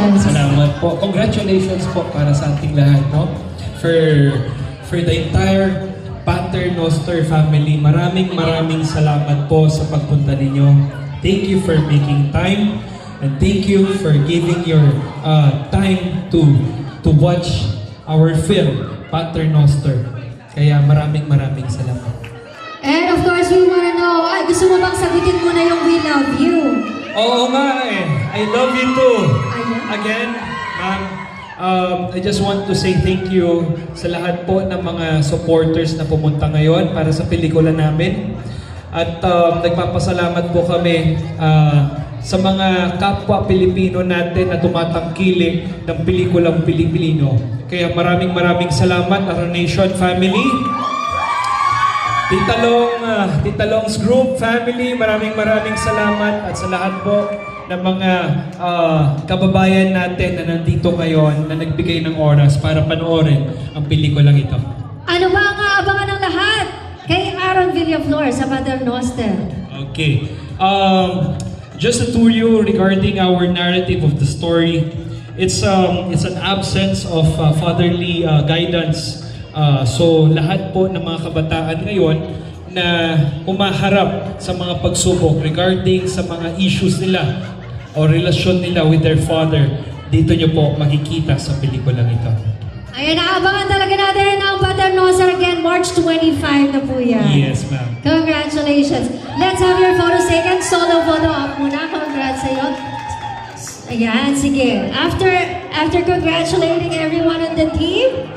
Congratulations. Salamat po. Congratulations po para sa ating lahat, no? For the entire Pater Noster family, maraming salamat po sa pagpunta ninyo. Thank you for making time and thank you for giving your time to watch our film, Pater Noster. Kaya maraming salamat. And of course, we wanna know, gusto mo bang sagutin muna yung we love you? Oo nga eh. I love you too. Ayan. Again, ma'am, I just want to say thank you sa lahat po ng mga supporters na pumunta ngayon para sa pelikula namin. At nagpapasalamat po kami sa mga kapwa Pilipino natin na tumatangkilik ng pelikulang Pilipino. Kaya maraming salamat, Our Nation family. Tita Long's group, family, maraming salamat at sa lahat po ng mga kababayan natin na nandito ngayon na nagbigay ng oras para panoorin ang pelikulang ito. Ano ba ang aabangan ng lahat kay Aaron Villaflor sa Pater Noster? Okay. Just to tour you regarding our narrative of the story, it's an absence of fatherly guidance. So lahat po ng mga kabataan ngayon na humaharap sa mga pagsubok regarding sa mga issues nila o relasyon nila with their father, dito nyo po makikita sa pelikulang ito. Ayan, naabangan talaga natin ang Pater Noster again, March 25 na po yan. Yes, ma'am. Congratulations. Let's have your photos taken. Solo photo op muna. Congrats sa'yo. Ayan, sige. After congratulating everyone on the team,